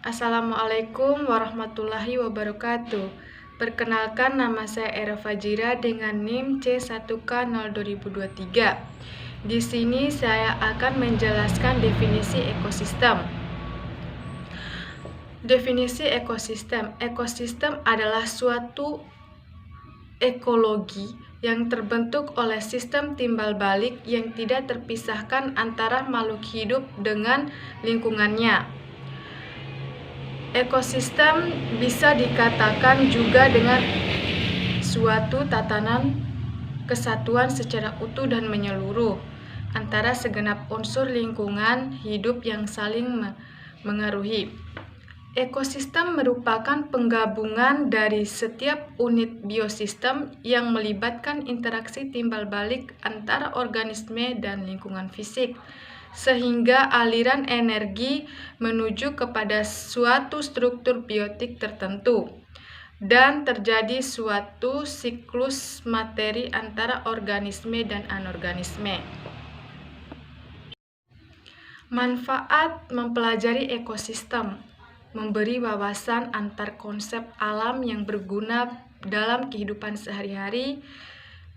Assalamualaikum warahmatullahi wabarakatuh. Perkenalkan, nama saya Era Fajira dengan NIM C1K02023. Di sini saya akan menjelaskan definisi ekosistem. Definisi ekosistem. Ekosistem adalah suatu ekologi yang terbentuk oleh sistem timbal balik yang tidak terpisahkan antara makhluk hidup dengan lingkungannya. Ekosistem bisa dikatakan juga dengan suatu tatanan kesatuan secara utuh dan menyeluruh antara segenap unsur lingkungan hidup yang saling mengaruhi. Ekosistem merupakan penggabungan dari setiap unit biosistem yang melibatkan interaksi timbal balik antara organisme dan lingkungan fisik, sehingga aliran energi menuju kepada suatu struktur biotik tertentu, dan terjadi suatu siklus materi antara organisme dan anorganisme. Manfaat mempelajari ekosistem: memberi wawasan antar konsep alam yang berguna dalam kehidupan sehari-hari,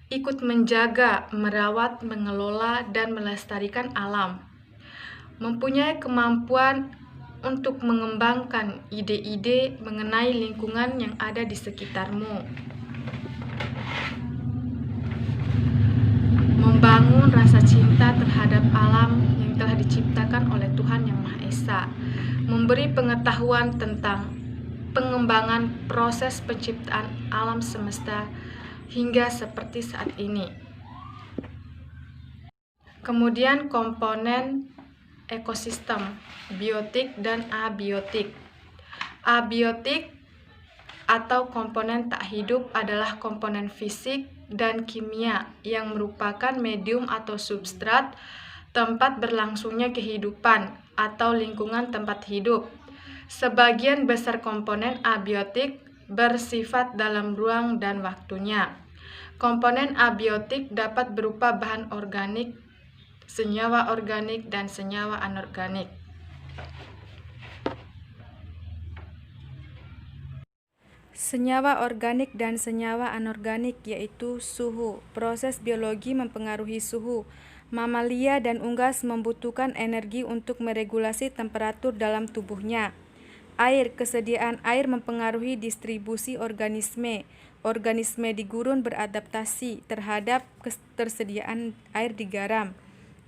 ikut menjaga, merawat, mengelola, dan melestarikan alam. Mempunyai kemampuan untuk mengembangkan ide-ide mengenai lingkungan yang ada di sekitarmu. Membangun rasa cinta terhadap alam yang telah diciptakan oleh Tuhan Yang Maha Esa. Memberi pengetahuan tentang pengembangan proses penciptaan alam semesta hingga seperti saat ini. Kemudian komponen ekosistem, biotik dan abiotik. Abiotik atau komponen tak hidup adalah komponen fisik dan kimia yang merupakan medium atau substrat tempat berlangsungnya kehidupan atau lingkungan tempat hidup. Sebagian besar komponen abiotik bersifat dalam ruang dan waktunya. Komponen abiotik dapat berupa bahan organik, senyawa organik, dan senyawa anorganik. Senyawa organik dan senyawa anorganik yaitu suhu. Proses biologi mempengaruhi suhu. Mamalia dan unggas membutuhkan energi untuk meregulasi temperatur dalam tubuhnya. Air, kesediaan air mempengaruhi distribusi organisme. Organisme di gurun beradaptasi terhadap ketersediaan air di garam.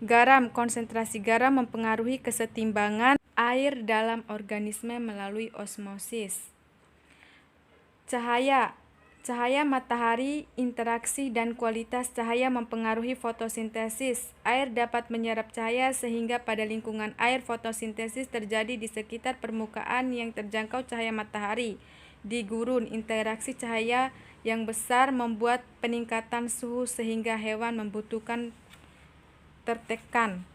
Garam, konsentrasi garam mempengaruhi kesetimbangan air dalam organisme melalui osmosis. Cahaya matahari, interaksi dan kualitas cahaya mempengaruhi fotosintesis. Air dapat menyerap cahaya sehingga pada lingkungan air fotosintesis terjadi di sekitar permukaan yang terjangkau cahaya matahari. Di gurun, interaksi cahaya yang besar membuat peningkatan suhu sehingga hewan membutuhkan tertekan.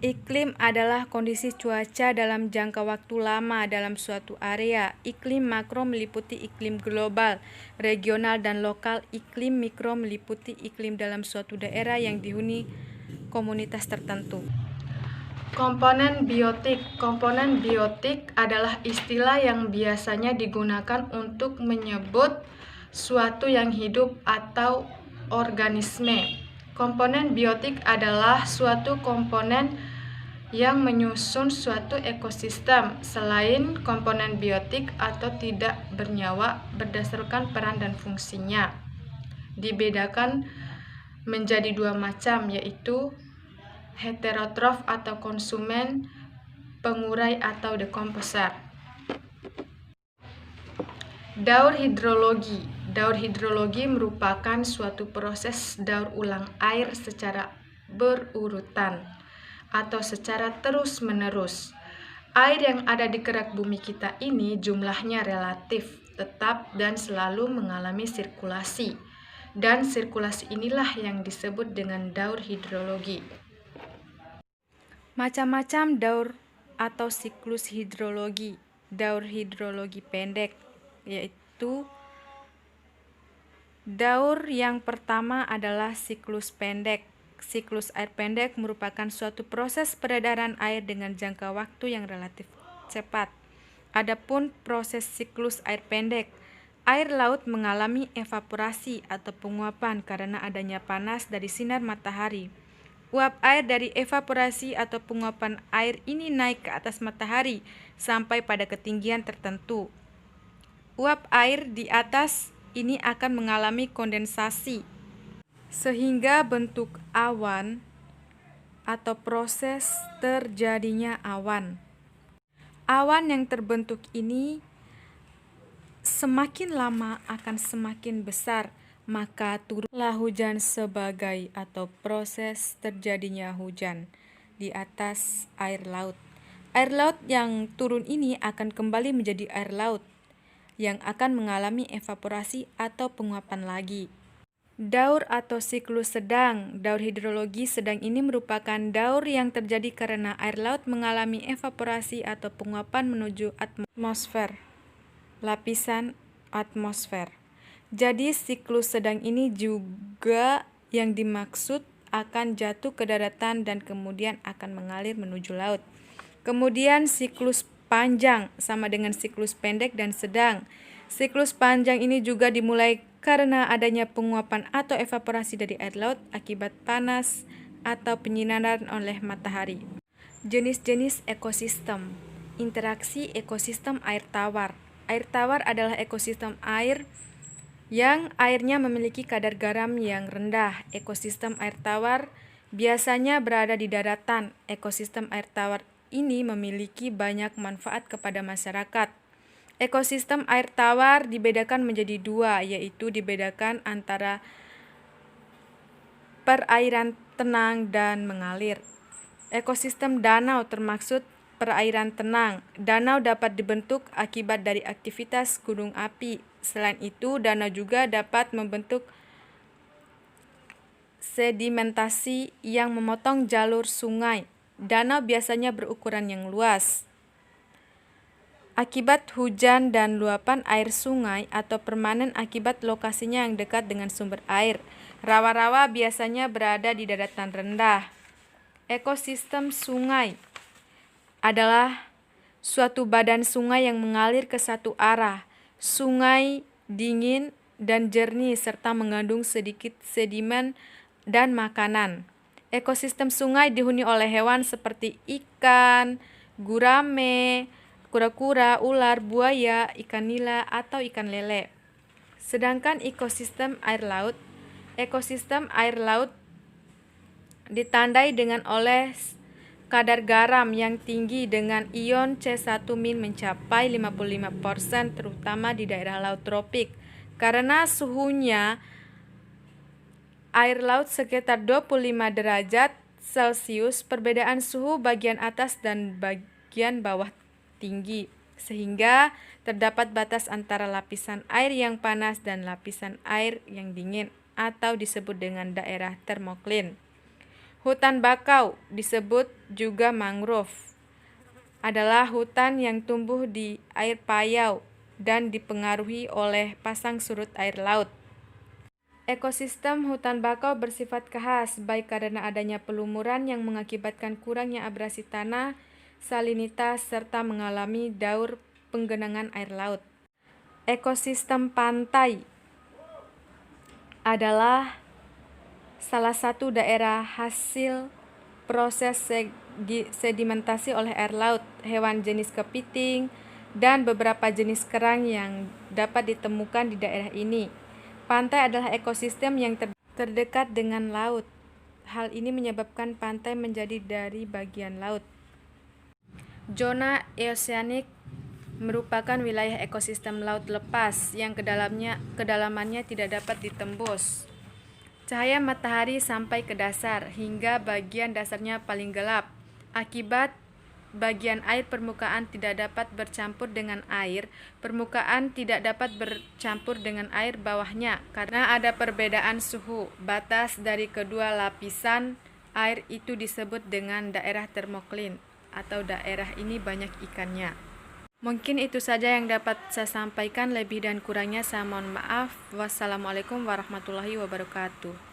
Iklim adalah kondisi cuaca dalam jangka waktu lama dalam suatu area. Iklim makro meliputi iklim global, regional, dan lokal. Iklim mikro meliputi iklim dalam suatu daerah yang dihuni komunitas tertentu. Komponen biotik. Komponen biotik adalah istilah yang biasanya digunakan untuk menyebut suatu yang hidup atau organisme. Komponen biotik adalah suatu komponen yang menyusun suatu ekosistem selain komponen biotik atau tidak bernyawa berdasarkan peran dan fungsinya. Dibedakan menjadi dua macam, yaitu heterotrof atau konsumen, pengurai atau dekomposer. Daur hidrologi. Daur hidrologi merupakan suatu proses daur ulang air secara berurutan atau secara terus-menerus. Air yang ada di kerak bumi kita ini jumlahnya relatif, tetap, dan selalu mengalami sirkulasi. Dan sirkulasi inilah yang disebut dengan daur hidrologi. Macam-macam daur atau siklus hidrologi. Daur hidrologi pendek, yaitu daur yang pertama adalah siklus pendek. Siklus air pendek merupakan suatu proses peredaran air dengan jangka waktu yang relatif cepat. Adapun proses siklus air pendek, air laut mengalami evaporasi atau penguapan karena adanya panas dari sinar matahari. Uap air dari evaporasi atau penguapan air ini naik ke atas matahari sampai pada ketinggian tertentu. Uap air di atas ini akan mengalami kondensasi sehingga bentuk awan atau proses terjadinya awan. Awan yang terbentuk ini semakin lama akan semakin besar, maka turunlah hujan sebagai atau proses terjadinya hujan di atas air laut. Air laut yang turun ini akan kembali menjadi air laut yang akan mengalami evaporasi atau penguapan lagi. Daur atau siklus sedang. Daur hidrologi sedang ini merupakan daur yang terjadi karena air laut mengalami evaporasi atau penguapan menuju atmosfer, lapisan atmosfer. Jadi siklus sedang ini juga yang dimaksud akan jatuh ke daratan dan kemudian akan mengalir menuju laut. Kemudian siklus panjang sama dengan siklus pendek dan sedang. Siklus panjang ini juga dimulai karena adanya penguapan atau evaporasi dari air laut akibat panas atau penyinaran oleh matahari. Jenis-jenis ekosistem. Interaksi ekosistem air tawar. Air tawar adalah ekosistem air yang airnya memiliki kadar garam yang rendah. Ekosistem air tawar biasanya berada di daratan. Ekosistem air tawar ini memiliki banyak manfaat kepada masyarakat. Ekosistem air tawar dibedakan menjadi dua, yaitu dibedakan antara perairan tenang dan mengalir. Ekosistem danau termaksud perairan tenang. Danau dapat dibentuk akibat dari aktivitas gunung api. Selain itu, danau juga dapat membentuk sedimentasi yang memotong jalur sungai. Danau biasanya berukuran yang luas. Akibat hujan dan luapan air sungai atau permanen akibat lokasinya yang dekat dengan sumber air. Rawa-rawa biasanya berada di daratan rendah. Ekosistem sungai adalah suatu badan sungai yang mengalir ke satu arah. Sungai dingin dan jernih serta mengandung sedikit sedimen dan makanan. Ekosistem sungai dihuni oleh hewan seperti ikan, gurame, kura-kura, ular, buaya, ikan nila, atau ikan lele. Sedangkan ekosistem air laut ditandai dengan oleh kadar garam yang tinggi dengan ion C1- mencapai 55% terutama di daerah laut tropik. Karena suhunya air laut sekitar 25 derajat Celcius, perbedaan suhu bagian atas dan bagian bawah tinggi, sehingga terdapat batas antara lapisan air yang panas dan lapisan air yang dingin atau disebut dengan daerah termoklin. Hutan bakau disebut juga mangrove adalah hutan yang tumbuh di air payau dan dipengaruhi oleh pasang surut air laut. Ekosistem hutan bakau bersifat khas baik karena adanya pelumuran yang mengakibatkan kurangnya abrasi tanah, salinitas, serta mengalami daur penggenangan air laut. Ekosistem pantai adalah salah satu daerah hasil proses sedimentasi oleh air laut, hewan jenis kepiting, dan beberapa jenis kerang yang dapat ditemukan di daerah ini. Pantai adalah ekosistem yang terdekat dengan laut. Hal ini menyebabkan pantai menjadi dari bagian laut. Zona oceanic merupakan wilayah ekosistem laut lepas yang kedalamannya tidak dapat ditembus cahaya matahari sampai ke dasar hingga bagian dasarnya paling gelap. Akibat bagian air permukaan tidak dapat bercampur dengan air, permukaan tidak dapat bercampur dengan air bawahnya karena ada perbedaan suhu. Batas dari kedua lapisan air itu disebut dengan daerah termoklin atau daerah ini banyak ikannya. Mungkin itu saja yang dapat saya sampaikan, lebih dan kurangnya saya mohon maaf. Wassalamualaikum warahmatullahi wabarakatuh.